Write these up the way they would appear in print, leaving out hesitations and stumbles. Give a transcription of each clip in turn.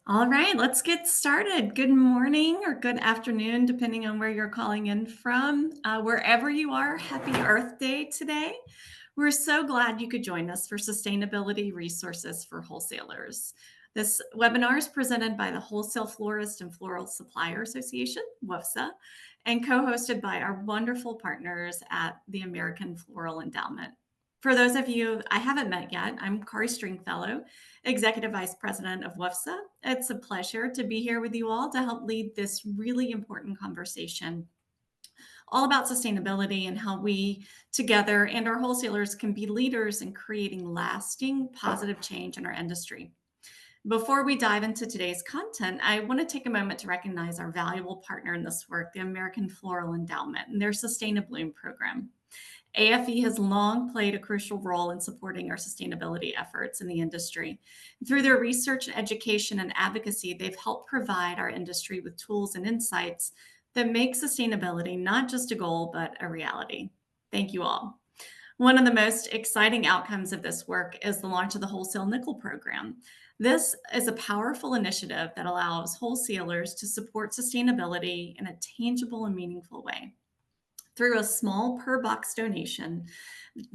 All right, let's get started. Good morning or good afternoon, depending on where you're calling in from. Wherever you are, happy Earth Day today. We're so glad you could join us for Sustainability Resources for Wholesalers. This webinar is presented by the Wholesale Florist and Floral Supplier Association, WFSA, and co-hosted by our wonderful partners at the American Floral Endowment. For those of you I haven't met yet, I'm Kari Stringfellow, Executive Vice President of WFSA. It's a pleasure to be here with you all to help lead this really important conversation all about sustainability and how we together and our wholesalers can be leaders in creating lasting positive change in our industry. Before we dive into today's content, I want to take a moment to recognize our valuable partner in this work, the American Floral Endowment, and their Sustainabloom program. AFE has long played a crucial role in supporting our sustainability efforts in the industry. Through their research, education, and advocacy, they've helped provide our industry with tools and insights that make sustainability not just a goal, but a reality. Thank you all. One of the most exciting outcomes of this work is the launch of the Wholesale Nickel Program. This is a powerful initiative that allows wholesalers to support sustainability in a tangible and meaningful way. Through a small per box donation,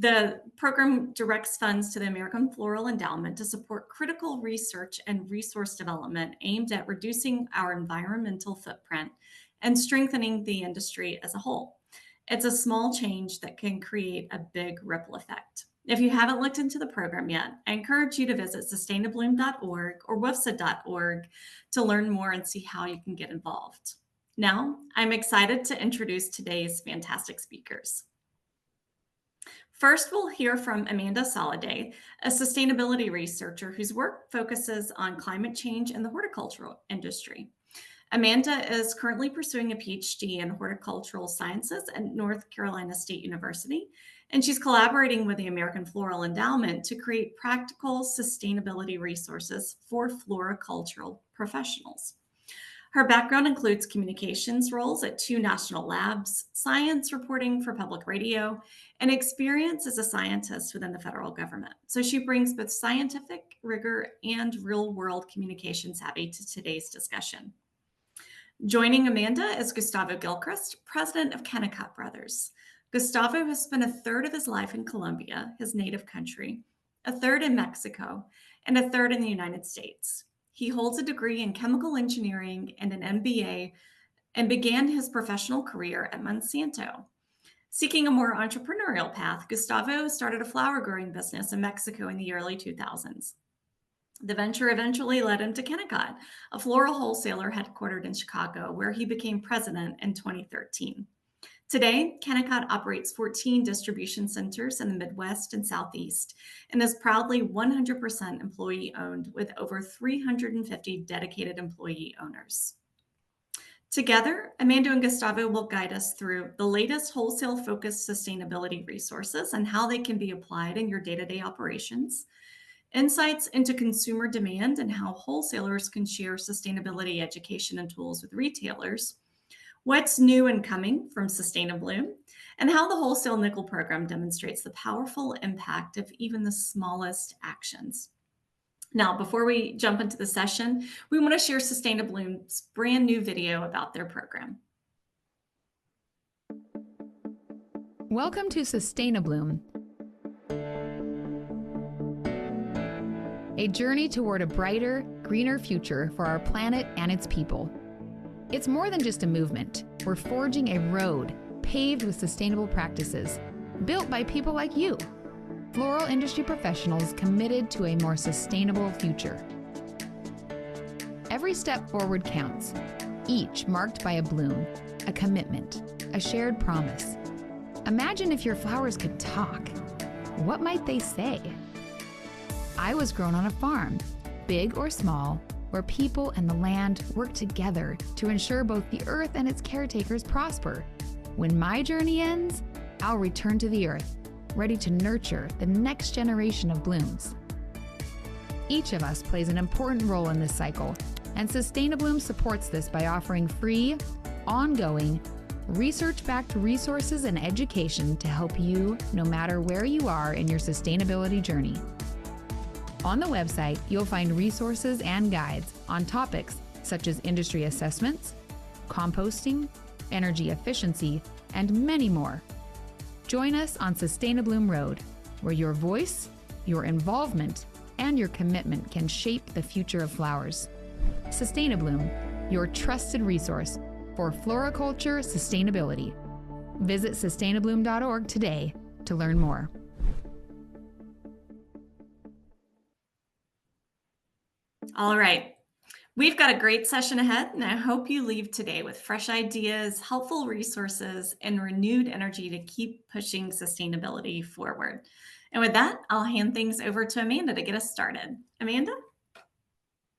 the program directs funds to the American Floral Endowment to support critical research and resource development aimed at reducing our environmental footprint and strengthening the industry as a whole. It's a small change that can create a big ripple effect. If you haven't looked into the program yet, I encourage you to visit sustainabloom.org or wfsa.org to learn more and see how you can get involved. Now, I'm excited to introduce today's fantastic speakers. First, we'll hear from Amanda Solliday, a sustainability researcher whose work focuses on climate change in the horticultural industry. Amanda is currently pursuing a Ph.D. in horticultural sciences at North Carolina State University, and she's collaborating with the American Floral Endowment to create practical sustainability resources for floricultural professionals. Her background includes communications roles at 2 national labs, science reporting for public radio, and experience as a scientist within the federal government. So she brings both scientific rigor and real-world communication savvy to today's discussion. Joining Amanda is Gustavo Gilchrist, president of Kennicott Brothers. Gustavo has spent a third of his life in Colombia, his native country, a third in Mexico, and a third in the United States. He holds a degree in chemical engineering and an MBA and began his professional career at Monsanto. Seeking a more entrepreneurial path, Gustavo started a flower growing business in Mexico in the early 2000s. The venture eventually led him to Kennicott, a floral wholesaler headquartered in Chicago, where he became president in 2013. Today, Kennicott operates 14 distribution centers in the Midwest and Southeast and is proudly 100% employee-owned with over 350 dedicated employee owners. Together, Amanda and Gustavo will guide us through the latest wholesale-focused sustainability resources and how they can be applied in your day-to-day operations, insights into consumer demand and how wholesalers can share sustainability education and tools with retailers, what's new and coming from Sustainabloom, and how the Wholesale Nickel Program demonstrates the powerful impact of even the smallest actions. Now, before we jump into the session, we want to share Sustainabloom's brand new video about their program. Welcome to Sustainabloom, a journey toward a brighter, greener future for our planet and its people. It's more than just a movement. We're forging a road paved with sustainable practices, built by people like you, floral industry professionals committed to a more sustainable future. Every step forward counts, each marked by a bloom, a commitment, a shared promise. Imagine if your flowers could talk. What might they say? I was grown on a farm, big or small, where people and the land work together to ensure both the earth and its caretakers prosper. When my journey ends, I'll return to the earth, ready to nurture the next generation of blooms. Each of us plays an important role in this cycle, and Sustainabloom supports this by offering free, ongoing, research-backed resources and education to help you no matter where you are in your sustainability journey. On the website, you'll find resources and guides on topics such as industry assessments, composting, energy efficiency, and many more. Join us on Sustainabloom Road, where your voice, your involvement, and your commitment can shape the future of flowers. Sustainabloom, your trusted resource for floriculture sustainability. Visit sustainabloom.org today to learn more. All right. We've got a great session ahead, and I hope you leave today with fresh ideas, helpful resources, and renewed energy to keep pushing sustainability forward. And with that, I'll hand things over to Amanda to get us started. Amanda?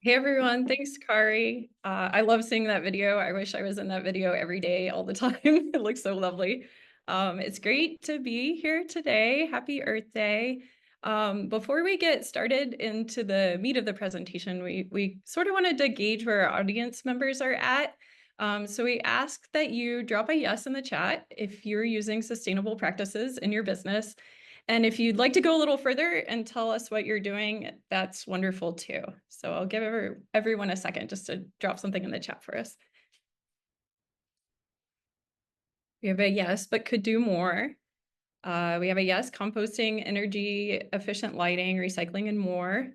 Hey everyone, thanks Kari. I love seeing that video. I wish I was in that video every day, all the time. It looks so lovely. It's great to be here today. Happy Earth Day. Before we get started into the meat of the presentation, we sort of wanted to gauge where our audience members are at. So we ask that you drop a yes in the chat if you're using sustainable practices in your business. And if you'd like to go a little further and tell us what you're doing, that's wonderful too. So I'll give everyone a second just to drop something in the chat for us. We have a yes, but could do more. We have a yes, composting, energy, efficient lighting, recycling, and more.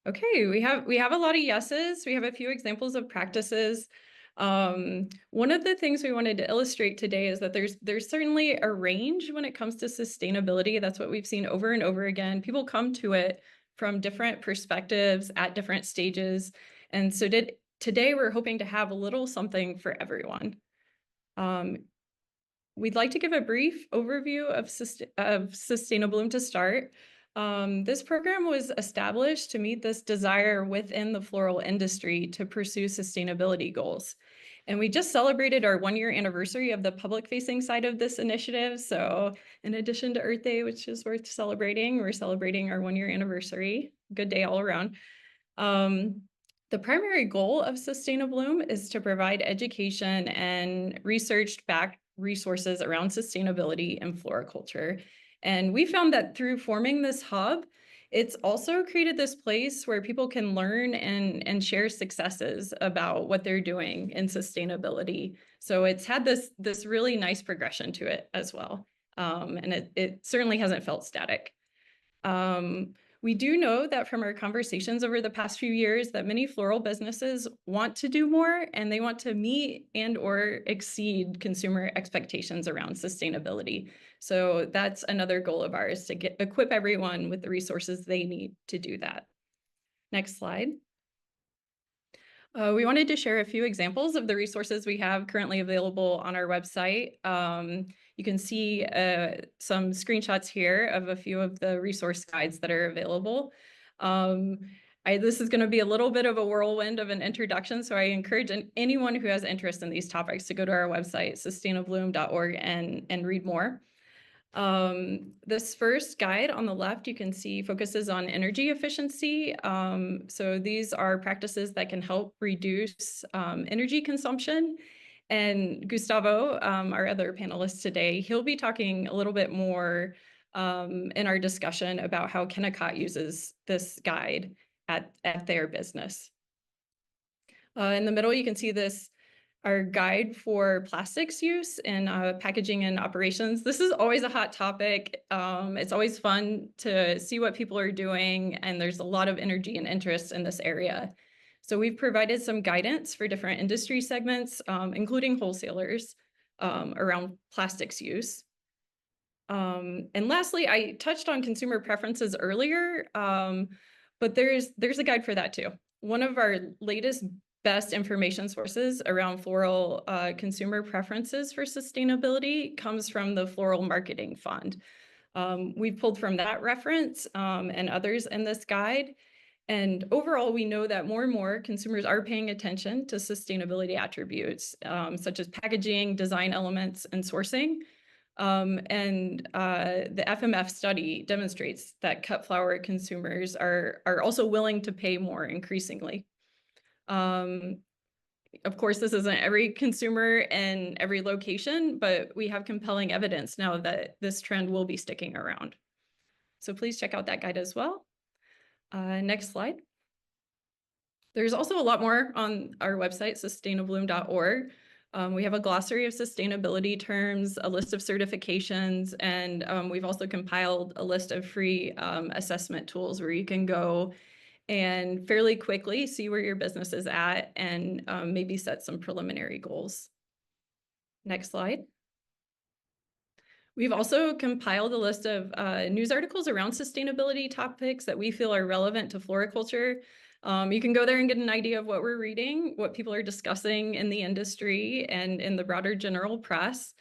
Okay, we have a lot of yeses. We have a few examples of practices. One of the things we wanted to illustrate today is that there's certainly a range when it comes to sustainability. That's what we've seen over and over again. People come to it from different perspectives at different stages. And so today we're hoping to have a little something for everyone. We'd like to give a brief overview of Sustainabloom to start. This program was established to meet this desire within the floral industry to pursue sustainability goals. And we just celebrated our 1-year anniversary of the public-facing side of this initiative. So in addition to Earth Day, which is worth celebrating, we're celebrating our 1-year anniversary. Good day all around. The primary goal of Sustainabloom is to provide education and research-backed resources around sustainability and floriculture. And we found that through forming this hub, it's also created this place where people can learn and share successes about what they're doing in sustainability. So it's had this really nice progression to it as well. And it certainly hasn't felt static. We do know that from our conversations over the past few years that many floral businesses want to do more, and they want to meet and or exceed consumer expectations around sustainability. So that's another goal of ours, to equip everyone with the resources they need to do that. Next slide. We wanted to share a few examples of the resources we have currently available on our website. You can see some screenshots here of a few of the resource guides that are available. This is going to be a little bit of a whirlwind of an introduction, so I encourage anyone who has interest in these topics to go to our website, sustainabloom.org, and read more. This first guide on the left, you can see, focuses on energy efficiency. So these are practices that can help reduce energy consumption. And Gustavo, our other panelist today, he'll be talking a little bit more in our discussion about how Kennicott uses this guide at their business. In the middle, you can see our guide for plastics use in packaging and operations. This is always a hot topic. It's always fun to see what people are doing, and there's a lot of energy and interest in this area. So we've provided some guidance for different industry segments, including wholesalers, around plastics use. And lastly, I touched on consumer preferences earlier, but there's a guide for that too. One of our latest best information sources around floral consumer preferences for sustainability comes from the Floral Marketing Fund. We've pulled from that reference and others in this guide. And overall, we know that more and more consumers are paying attention to sustainability attributes, such as packaging, design elements, and sourcing. The FMF study demonstrates that cut flower consumers are also willing to pay more increasingly. Of course, this isn't every consumer in every location, but we have compelling evidence now that this trend will be sticking around. So please check out that guide as well. Next slide. There's also a lot more on our website, sustainabloom.org. We have a glossary of sustainability terms, a list of certifications, and we've also compiled a list of free assessment tools where you can go and fairly quickly see where your business is at and maybe set some preliminary goals. Next slide. We've also compiled a list of news articles around sustainability topics that we feel are relevant to floriculture. You can go there and get an idea of what we're reading, what people are discussing in the industry and in the broader general press.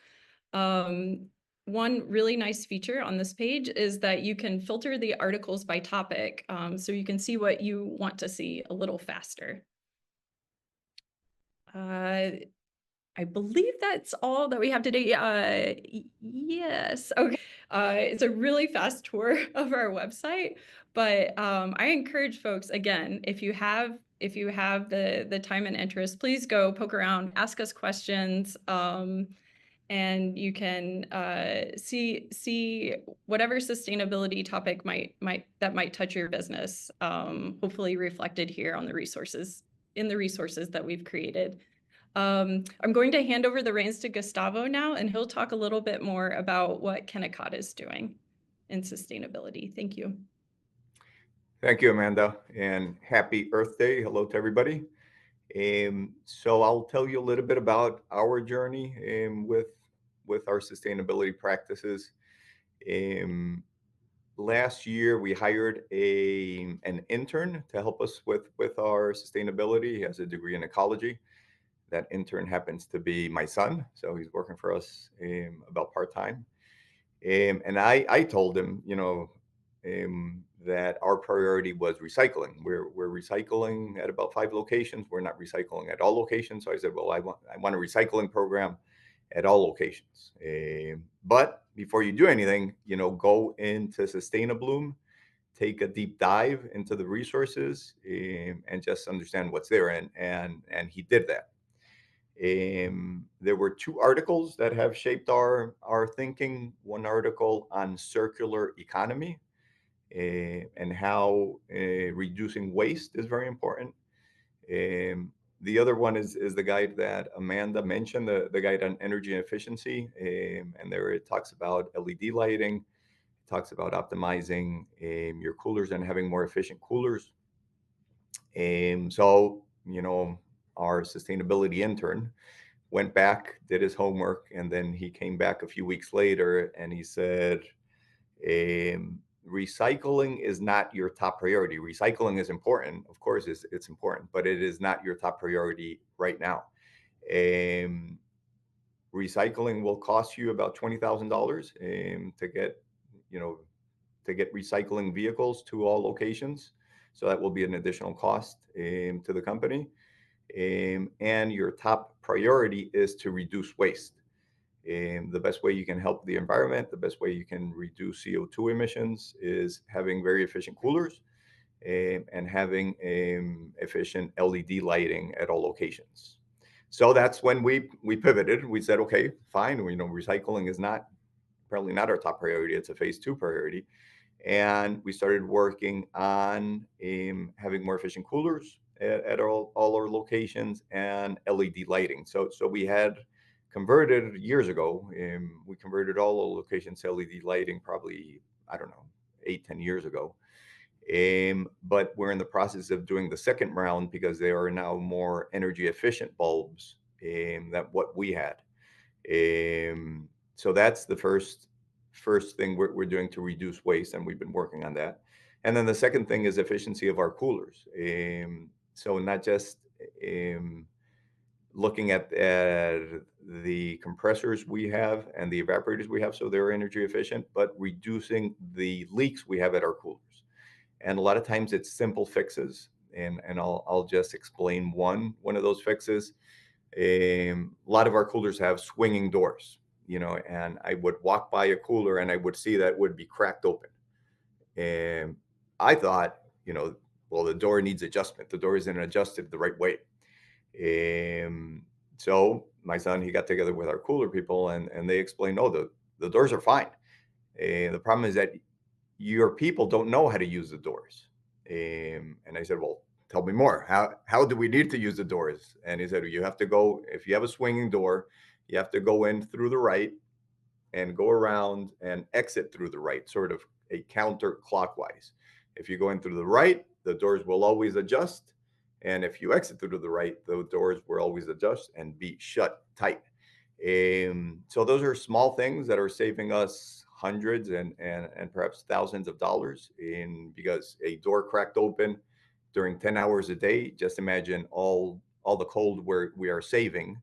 One really nice feature on this page is that you can filter the articles by topic, so you can see what you want to see a little faster. I believe that's all that we have today. Yes. Okay. It's a really fast tour of our website, but I encourage folks, again, if you have the time and interest, please go poke around, ask us questions, and you can see whatever sustainability topic that might touch your business, hopefully reflected here on the resources that we've created. I'm going to hand over the reins to Gustavo now, and he'll talk a little bit more about what Kennicott is doing in sustainability. Thank you. Thank you, Amanda, and happy Earth Day. Hello to everybody. So I'll tell you a little bit about our journey with our sustainability practices. Last year, we hired an intern to help us with our sustainability. He has a degree in ecology. That intern happens to be my son, so he's working for us about part-time. And I told him, that our priority was recycling. We're recycling at about 5 locations. We're not recycling at all locations. So I said, well, I want a recycling program at all locations. But before you do anything, go into Sustainabloom, take a deep dive into the resources, and just understand what's there. And he did that. There were 2 articles that have shaped our thinking. One article on circular economy and how reducing waste is very important. The other one is the guide that Amanda mentioned, the guide on energy efficiency. And there it talks about LED lighting, talks about optimizing your coolers and having more efficient coolers. So, our sustainability intern went back, did his homework, and then he came back a few weeks later and he said, recycling is not your top priority. Recycling is important. Of course, it's important, but it is not your top priority right now. Recycling will cost you about $20,000 to get, recycling vehicles to all locations. So that will be an additional cost to the company. And your top priority is to reduce waste. The best way you can help the environment, the best way you can reduce CO2 emissions is having very efficient coolers and having efficient LED lighting at all locations. So that's when we pivoted. We said, okay, fine. Recycling is probably not our top priority. It's a phase 2 priority. And we started working on having more efficient coolers at all our locations and LED lighting. So we had converted years ago. We converted all our locations to LED lighting probably, 8-10 years ago. But we're in the process of doing the second round because they are now more energy efficient bulbs than what we had. So that's the first thing we're doing to reduce waste, and we've been working on that. And then the second thing is efficiency of our coolers. So not just looking at the compressors we have and the evaporators we have, so they're energy efficient, but reducing the leaks we have at our coolers. And a lot of times it's simple fixes, and I'll just explain one of those fixes. A lot of our coolers have swinging doors, and I would walk by a cooler and I would see that it would be cracked open. And I thought, well, the door needs adjustment. The door isn't adjusted the right way. So my son, he got together with our cooler people and they explained, no, the doors are fine. The problem is that your people don't know how to use the doors. And I said, well, tell me more. How do we need to use the doors? And he said, you have to go, if you have a swinging door, you have to go in through the right and go around and exit through the right, sort of a counterclockwise. If you go in through the right, the doors will always adjust. And if you exit through the right, the doors will always adjust and be shut tight. So those are small things that are saving us hundreds and perhaps thousands of dollars because a door cracked open during 10 hours a day. Just imagine all the cold we are saving.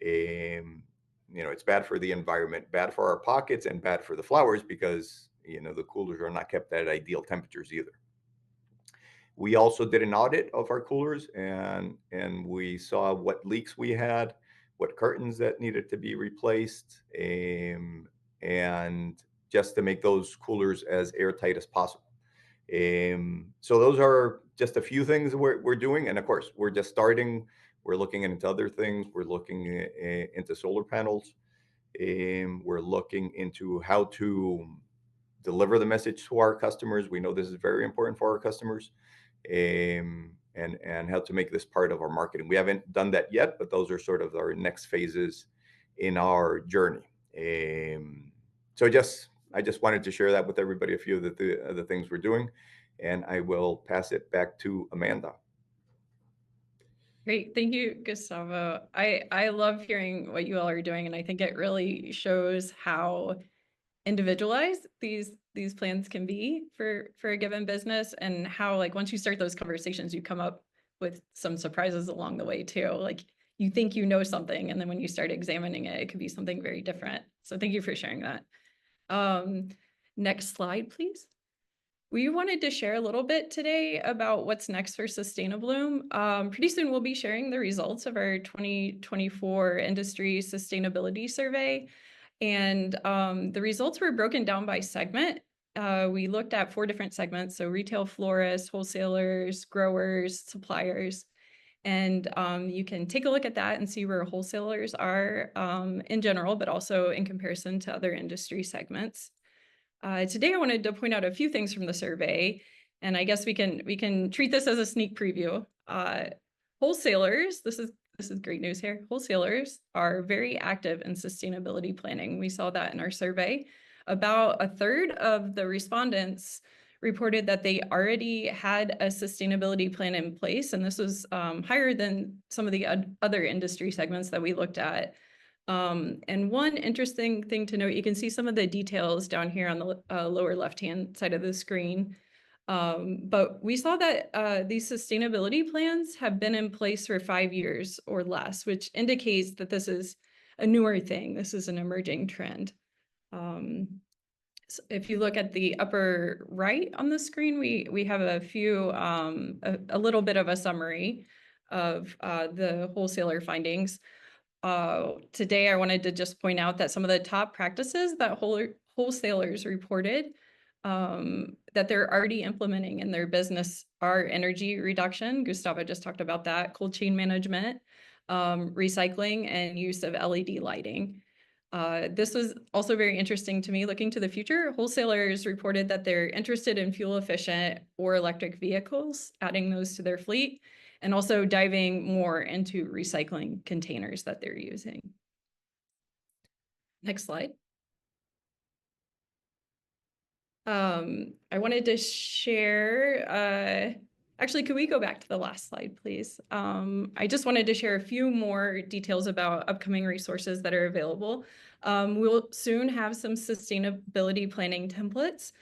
It's bad for the environment, bad for our pockets, and bad for the flowers because the coolers are not kept at ideal temperatures either. We also did an audit of our coolers and we saw what leaks we had, what curtains that needed to be replaced, and just to make those coolers as airtight as possible. So those are just a few things we're doing. And of course, we're just starting. We're looking into other things. We're looking into solar panels. We're looking into how to deliver the message to our customers. We know this is very important for our customers. And how to make this part of our marketing. We haven't done that yet, but those are sort of our next phases in our journey. So I just wanted to share that with everybody, a few of the things we're doing, and I will pass it back to Amanda. Great. Thank you, Gustavo. I love hearing what you all are doing, and I think it really shows how individualized these plans can be for a given business, and how, like, once you start those conversations, you come up with some surprises along the way too. Like, you think you know something, and then when you start examining it, it could be something very different. So thank you for sharing that. Next slide, please. We wanted to share a little bit today about what's next for Sustainabloom. Pretty soon we'll be sharing the results of our 2024 industry sustainability survey. And the results were broken down by segment. We looked at 4 different segments, so retail florists, wholesalers, growers, suppliers. And you can take a look at that and see where wholesalers are in general, but also in comparison to other industry segments. Today, I wanted to point out a few things from the survey, and I guess we can treat this as a sneak preview. Wholesalers, this is great news here. Wholesalers are very active in sustainability planning. We saw that in our survey. About a third of the respondents reported that they already had a sustainability plan in place, and this was higher than some of the other industry segments that we looked at. And one interesting thing to note, you can see some of the details down here on the lower left-hand side of the screen. But we saw that these sustainability plans have been in place for 5 years or less, which indicates that this is a newer thing. This is an emerging trend. So if you look at the upper right on the screen, we have a few, a little bit of a summary of the wholesaler findings. Today, I wanted to just point out that some of the top practices that wholesalers reported that they're already implementing in their business are energy reduction. Gustavo just talked about that, cold chain management, recycling, and use of LED lighting. This was also very interesting to me. Looking to the future, wholesalers reported that they're interested in fuel efficient or electric vehicles, adding those to their fleet, and also diving more into recycling containers that they're using. Next slide. I wanted to share, actually, could we go back to the last slide, please? I just wanted to share a few more details about upcoming resources that are available. We'll soon have some sustainability planning templates,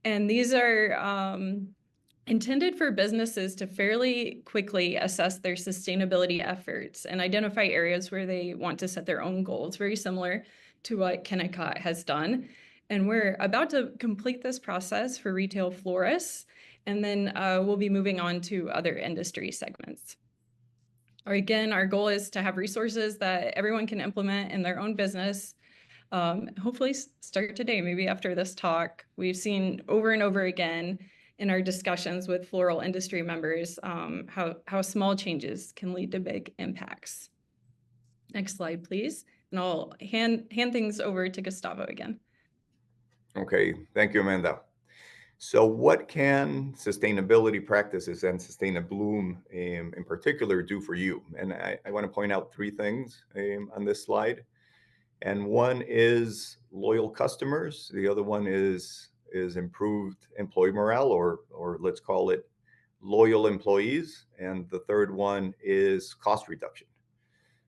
and these are intended for businesses to fairly quickly assess their sustainability efforts and identify areas where they want to set their own goals, very similar to what Kennicott has done. And we're about to complete this process for retail florists, and then we'll be moving on to other industry segments. Again, our goal is to have resources that everyone can implement in their own business. Hopefully start today, maybe after this talk. We've seen over and over again in our discussions with floral industry members how small changes can lead to big impacts. Next slide, please. And I'll hand things over to Gustavo again. Okay, thank you, Amanda. So what can sustainability practices and Sustainabloom in particular do for you? And I want to point out three things on this slide. And one is loyal customers. The other one is improved employee morale, or let's call it loyal employees. And the third one is cost reduction.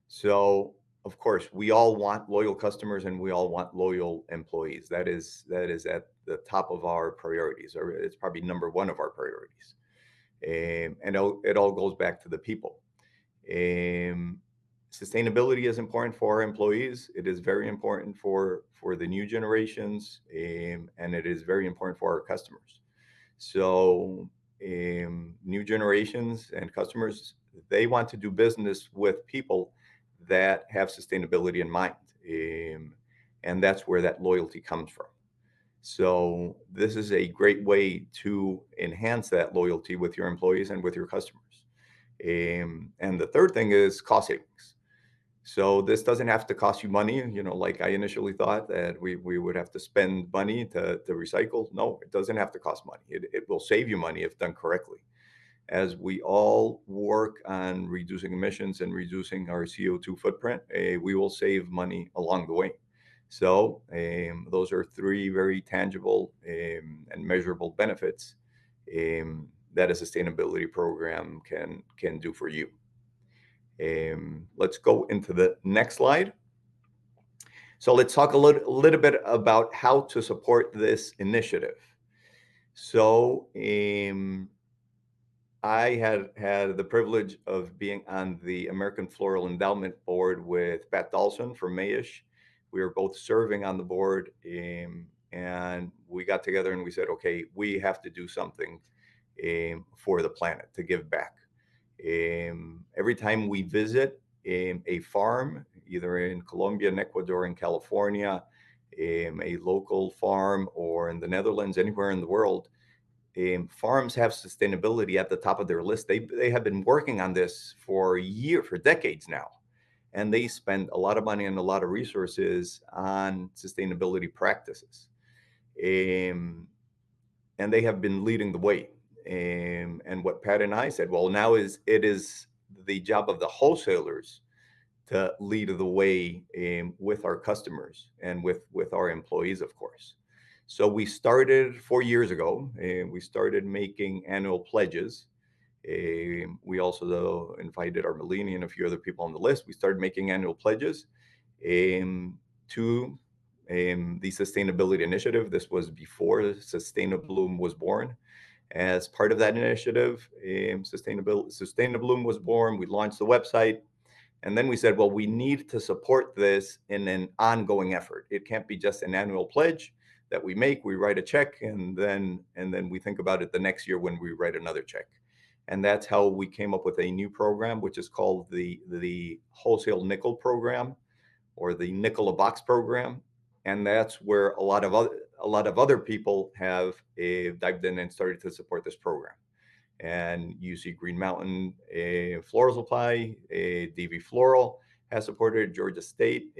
So of course, we all want loyal customers and we all want loyal employees. That is at the top of our priorities, or it's probably number one of our priorities. And it all goes back to the people. Um, Sustainability is important for our employees. It is very important for the new generations, and it is very important for our customers. So new generations and customers, they want to do business with people that have sustainability in mind, and that's where that loyalty comes from. So this is a great way to enhance that loyalty with your employees and with your customers. And the third thing is cost savings. So this doesn't have to cost you money, like I initially thought that we would have to spend money to recycle. No, it doesn't have to cost money. It will save you money if done correctly. As we all work on reducing emissions and reducing our CO2 footprint, we will save money along the way. So those are three very tangible and measurable benefits that a sustainability program can do for you. Let's go into the next slide. So let's talk a little bit about how to support this initiative. So I had the privilege of being on the American Floral Endowment Board with Pat Dawson from Mayish. We were both serving on the board, and we got together and we said, okay, we have to do something for the planet to give back. Every time we visit a farm, either in Colombia, in Ecuador, in California, a local farm, or in the Netherlands, anywhere in the world, farms have sustainability at the top of their list. They have been working on this for decades now, and they spend a lot of money and a lot of resources on sustainability practices. And they have been leading the way. And what Pat and I said, well, now it is the job of the wholesalers to lead the way with our customers and with our employees, of course. So we started 4 years ago, and we started making annual pledges. We also invited our Melanie and a few other people on the list. We started making annual pledges to the sustainability initiative. This was before Sustainabloom was born. As part of that initiative, Sustainabloom was born. We launched the website. And then we said, well, we need to support this in an ongoing effort. It can't be just an annual pledge that we make. We write a check, and then we think about it the next year when we write another check. And that's how we came up with a new program, which is called the Wholesale Nickel Program, or the Nickel a Box Program. And that's where a lot of other people have dived in and started to support this program. And you see Green Mountain Floral Supply, DV Floral has supported it, Georgia State,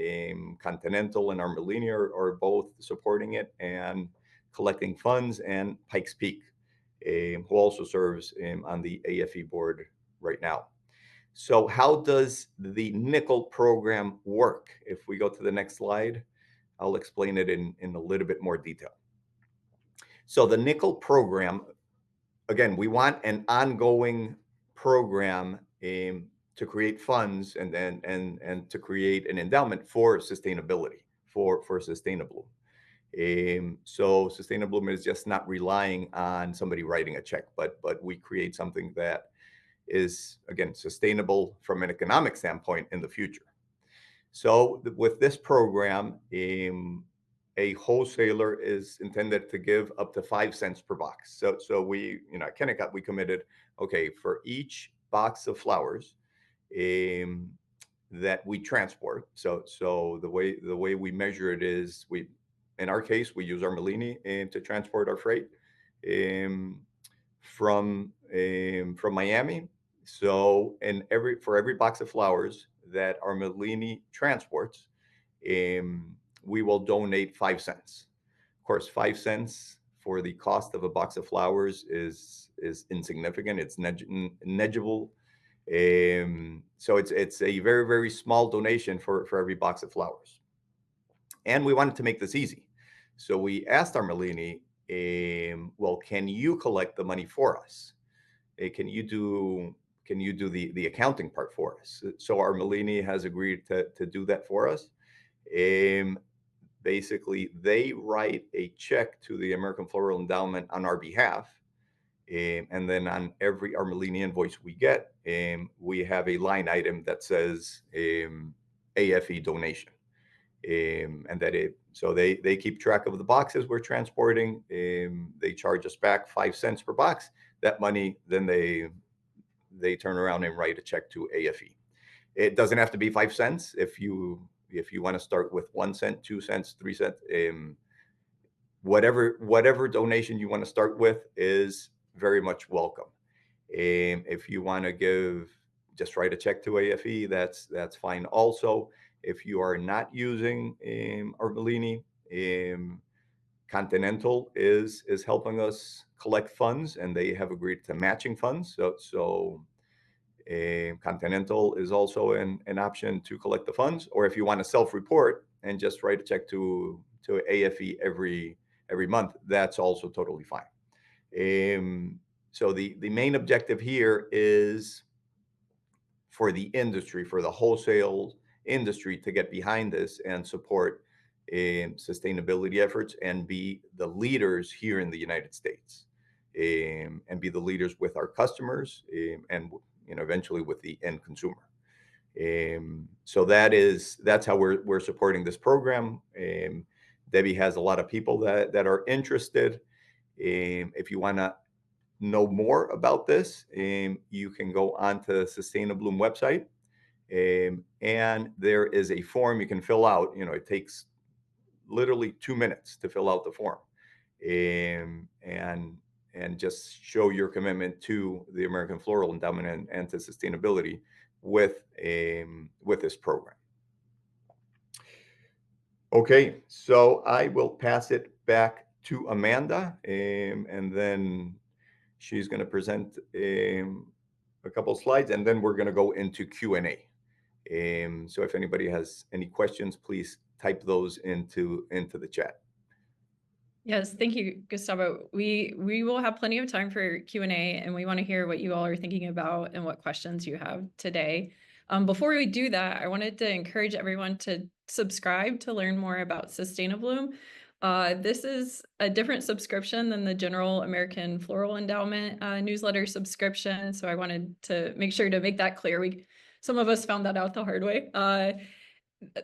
Continental and Armelini are both supporting it and collecting funds, and Pikes Peak, who also serves on the AFE board right now. So how does the nickel program work? If we go to the next slide, I'll explain it in a little bit more detail. So the nickel program, again, we want an ongoing program to create funds and to create an endowment for sustainability, for Sustainabloom. So Sustainabloom is just not relying on somebody writing a check, but we create something that is, again, sustainable from an economic standpoint in the future. So with this program, a wholesaler is intended to give up to 5 cents per box. So we, at Kennicott, we committed, okay, for each box of flowers that we transport. So the way we measure it is, in our case, we use our Melini to transport our freight from Miami. So for every box of flowers that our Melini transports, we will donate 5 cents. Of course, 5 cents for the cost of a box of flowers is insignificant. It's negligible. So it's a very, very small donation for every box of flowers. And we wanted to make this easy. So we asked our Melini, well, can you collect the money for us? Can you do the accounting part for us? So our Melini has agreed to do that for us. Basically, they write a check to the American Floral Endowment on our behalf. And then on every Armelini invoice we get, we have a line item that says AFE donation. And so they keep track of the boxes we're transporting. They charge us back 5 cents per box. That money, then they turn around and write a check to AFE. It doesn't have to be 5 cents. If you want to start with 1 cent, 2 cents, 3 cents, whatever donation you want to start with is very much welcome. If you want to just write a check to AFE, that's fine also. If you are not using Armelini, Continental is helping us collect funds, and they have agreed to matching funds. So Continental is also an option to collect the funds. Or if you want to self-report and just write a check to AFE every month, that's also totally fine. So the main objective here is for the industry, for the wholesale industry, to get behind this and support sustainability efforts and be the leaders here in the United States, and be the leaders with our customers, and eventually with the end consumer. So that's how we're supporting this program. Debbie has a lot of people that are interested. If you want to know more about this, you can go on to the Sustainabloom website, and there is a form you can fill out. It takes literally 2 minutes to fill out the form, and just show your commitment to the American Floral Endowment and to sustainability with this program. Okay, so I will pass it back to Amanda, and then she's going to present a couple of slides, and then we're going to go into Q&A. So if anybody has any questions, please type those into the chat. Yes, thank you, Gustavo. We will have plenty of time for Q&A, and we want to hear what you all are thinking about and what questions you have today. Before we do that, I wanted to encourage everyone to subscribe to learn more about Sustainabloom. This is a different subscription than the general American Floral Endowment newsletter subscription, so I wanted to make sure to make that clear. Some of us found that out the hard way.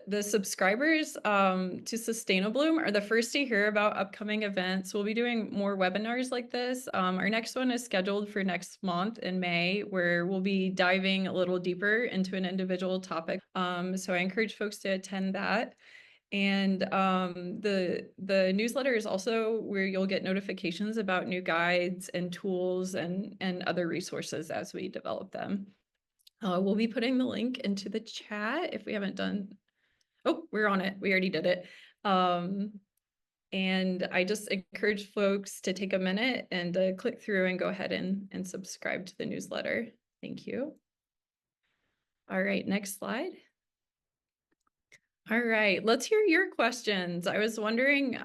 The subscribers to Sustainabloom are the first to hear about upcoming events. We'll be doing more webinars like this. Our next one is scheduled for next month in May, where we'll be diving a little deeper into an individual topic. So I encourage folks to attend that. And the newsletter is also where you'll get notifications about new guides and tools and other resources as we develop them. We'll be putting the link into the chat if we haven't done. Oh, we're on it. We already did it. And I just encourage folks to take a minute and click through and go ahead and subscribe to the newsletter. Thank you. All right, next slide. All right, let's hear your questions. I was wondering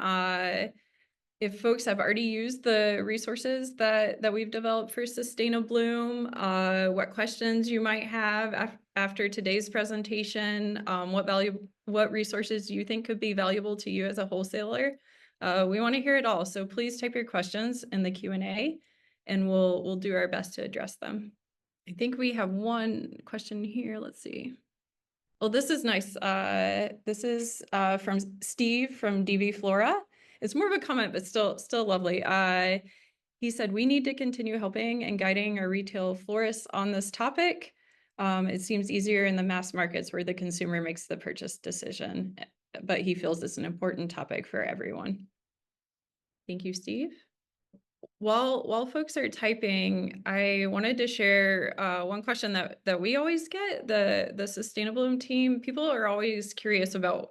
if folks have already used the resources that we've developed for Sustainabloom, what questions you might have after today's presentation, what resources you think could be valuable to you as a wholesaler. We want to hear it all, so please type your questions in the Q&A, and we'll do our best to address them. I think we have one question here. Let's see. Well, this is nice. This is from Steve from DV Flora. It's more of a comment, but still lovely. He said, we need to continue helping and guiding our retail florists on this topic. It seems easier in the mass markets where the consumer makes the purchase decision, but he feels it's an important topic for everyone. Thank you, Steve. While folks are typing, I wanted to share one question that we always get, the Sustainabloom team. People are always curious about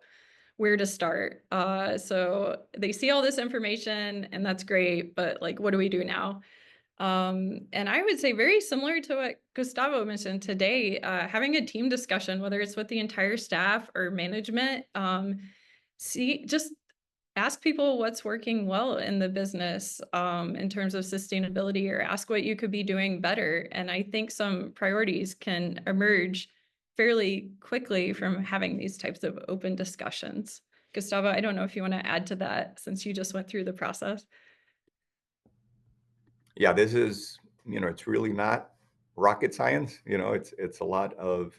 where to start. So they see all this information and that's great, but like, what do we do now? And I would say very similar to what Gustavo mentioned today, having a team discussion, whether it's with the entire staff or management, just ask people what's working well in the business in terms of sustainability, or ask what you could be doing better. And I think some priorities can emerge fairly quickly from having these types of open discussions. Gustavo, I don't know if you want to add to that since you just went through the process. Yeah, this is, it's really not rocket science. It's a lot of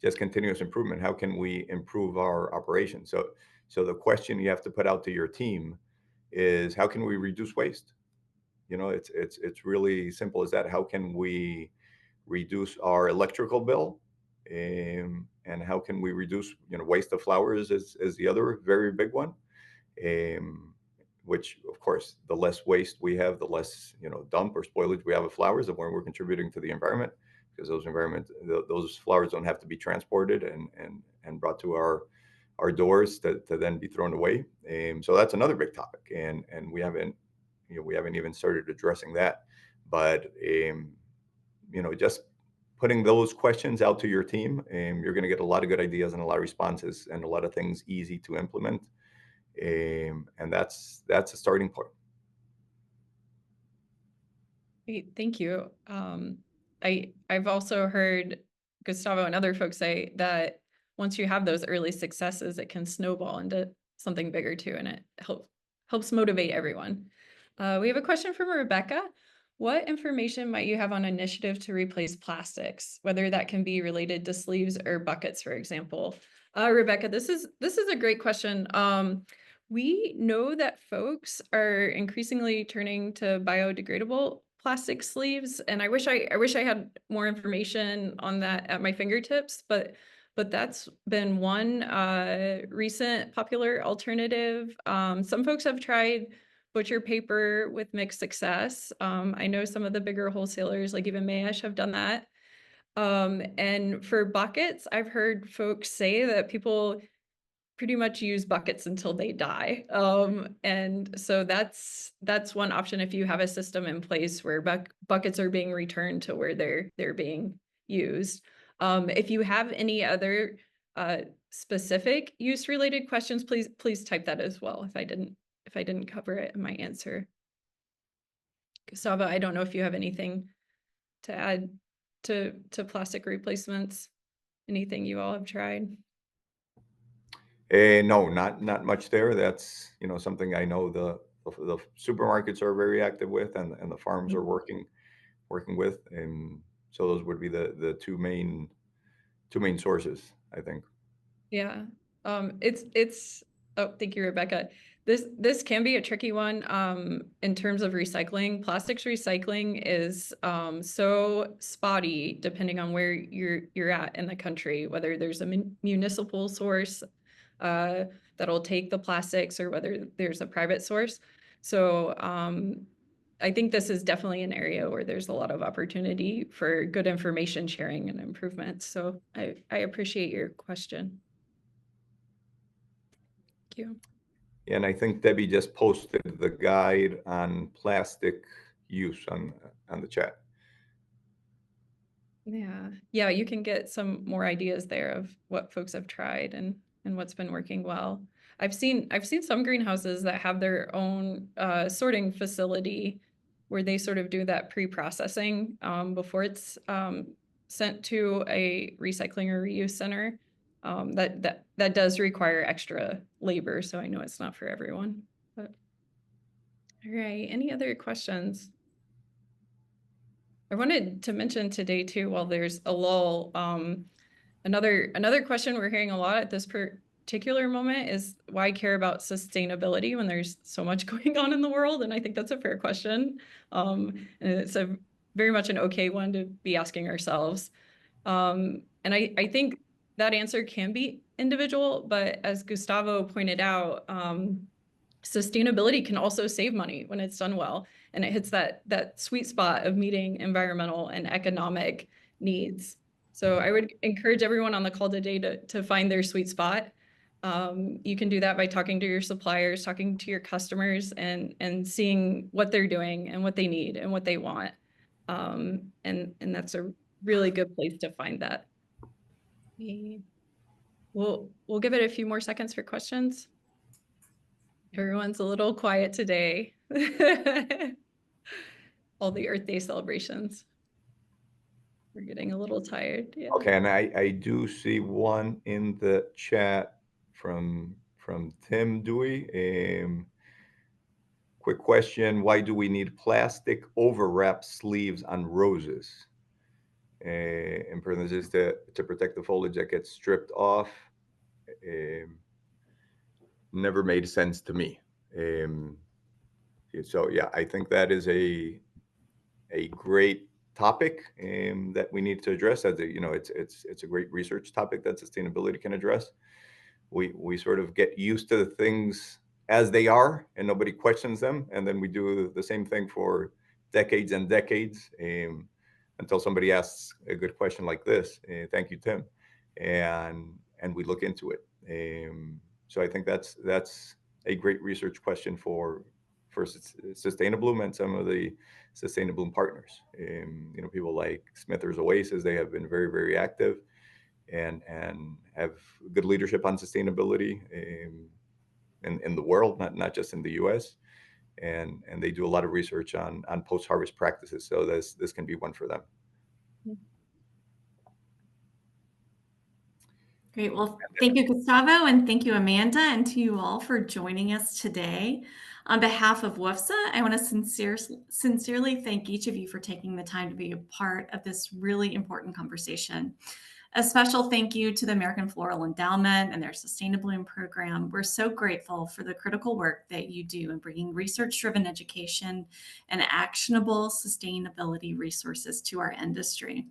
just continuous improvement. How can we improve our operation? So the question you have to put out to your team is, how can we reduce waste? It's really simple as that. How can we reduce our electrical bill? And how can we reduce, waste of flowers is the other very big one. Um, which of course, the less waste we have, the less, dump or spoilage we have of flowers, the more we're contributing to the environment, because those flowers don't have to be transported and brought to our doors to then be thrown away. So that's another big topic, and we haven't even started addressing that. But just putting those questions out to your team, you're going to get a lot of good ideas and a lot of responses and a lot of things easy to implement. And that's a starting point. Great, thank you. I've also heard Gustavo and other folks say that once you have those early successes, it can snowball into something bigger too, and it helps motivate everyone. We have a question from Rebecca. What information might you have on initiative to replace plastics, whether that can be related to sleeves or buckets, for example? Rebecca, this is a great question. We know that folks are increasingly turning to biodegradable plastic sleeves, and I wish I had more information on that at my fingertips, but that's been one recent popular alternative. Some folks have tried butcher paper with mixed success. I know some of the bigger wholesalers, like even Mayesh, have done that. And for buckets, I've heard folks say that people pretty much use buckets until they die. And so that's one option if you have a system in place where buckets are being returned to where they're being used. If you have any other specific use related questions, please type that as well if I didn't cover it in my answer. Gustavo, I don't know if you have anything to add to plastic replacements, anything you all have tried. No, not much there. That's, something I know the supermarkets are very active with, and the farms are working with, and so those would be the two main sources, I think. Yeah. It's oh, thank you, Rebecca. This can be a tricky one in terms of recycling. Plastics recycling is so spotty depending on where you're at in the country, whether there's a municipal source that'll take the plastics or whether there's a private source. So I think this is definitely an area where there's a lot of opportunity for good information sharing and improvements. So I appreciate your question. Thank you. And I think Debbie just posted the guide on plastic use on the chat. Yeah, you can get some more ideas there of what folks have tried and what's been working well. I've seen some greenhouses that have their own sorting facility where they sort of do that pre-processing before it's sent to a recycling or reuse center. That does require extra labor, so I know it's not for everyone. But all right, any other questions? I wanted to mention today too, while there's a lull, another question we're hearing a lot at this particular moment is why care about sustainability when there's so much going on in the world? And I think that's a fair question. And it's a very much an okay one to be asking ourselves. And I think that answer can be individual, but as Gustavo pointed out, sustainability can also save money when it's done well, and it hits that sweet spot of meeting environmental and economic needs. So I would encourage everyone on the call today to find their sweet spot. You can do that by talking to your suppliers, talking to your customers, and seeing what they're doing and what they need and what they want. And that's a really good place to find that. We'll give it a few more seconds for questions. Everyone's a little quiet today. All the Earth Day celebrations. We're getting a little tired. Yeah. Okay, and I do see one in the chat from Tim Dewey. Quick question: why do we need plastic overwrap sleeves on roses? In parentheses, to protect the foliage that gets stripped off. Never made sense to me. So yeah, I think that is a great topic that we need to address. As it's a great research topic that sustainability can address. We sort of get used to the things as they are, and nobody questions them, and then we do the same thing for decades and decades until somebody asks a good question like this. Thank you, Tim, and we look into it. So I think that's a great research question for Sustainabloom and some of the Sustainabloom partners. People like Smithers Oasis, they have been very, very active and have good leadership on sustainability in the world, not just in the US. And they do a lot of research on post-harvest practices. So this can be one for them. Great. Well, thank you, Gustavo, and thank you, Amanda, and to you all for joining us today. On behalf of WFFSA, I want to sincerely thank each of you for taking the time to be a part of this really important conversation. A special thank you to the American Floral Endowment and their Sustainabloom program. We're so grateful for the critical work that you do in bringing research-driven education and actionable sustainability resources to our industry.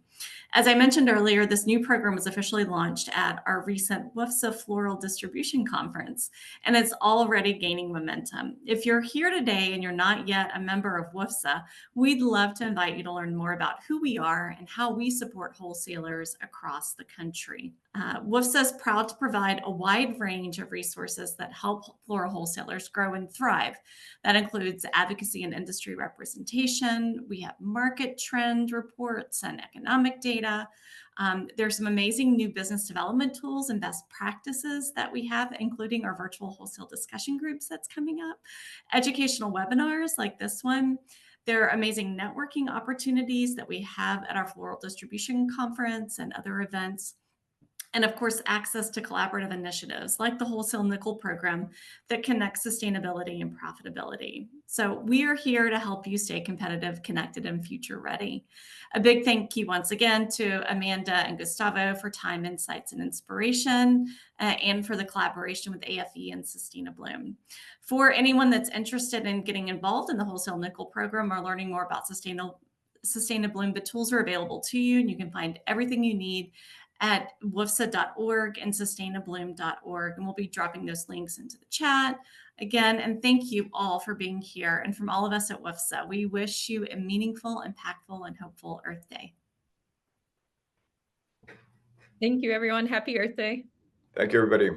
As I mentioned earlier, this new program was officially launched at our recent WFFSA Floral Distribution Conference, and it's already gaining momentum. If you're here today and you're not yet a member of WFFSA, we'd love to invite you to learn more about who we are and how we support wholesalers across the country. WFFSA is proud to provide a wide range of resources that help floral wholesalers grow and thrive. That includes advocacy and industry representation. We have market trend reports and economic data. There's some amazing new business development tools and best practices that we have, including our virtual wholesale discussion groups that's coming up, educational webinars like this one. There are amazing networking opportunities that we have at our Floral Distribution Conference and other events. And of course, access to collaborative initiatives like the Wholesale Nickel Program that connects sustainability and profitability. So we are here to help you stay competitive, connected, and future ready. A big thank you once again to Amanda and Gustavo for time, insights, and inspiration, and for the collaboration with AFE and Sustainabloom. For anyone that's interested in getting involved in the Wholesale Nickel Program or learning more about Sustainabloom, the tools are available to you, and you can find everything you need at wfsa.org and sustainabloom.org. And we'll be dropping those links into the chat again. And thank you all for being here. And from all of us at WFFSA, we wish you a meaningful, impactful, and hopeful Earth Day. Thank you, everyone. Happy Earth Day. Thank you, everybody.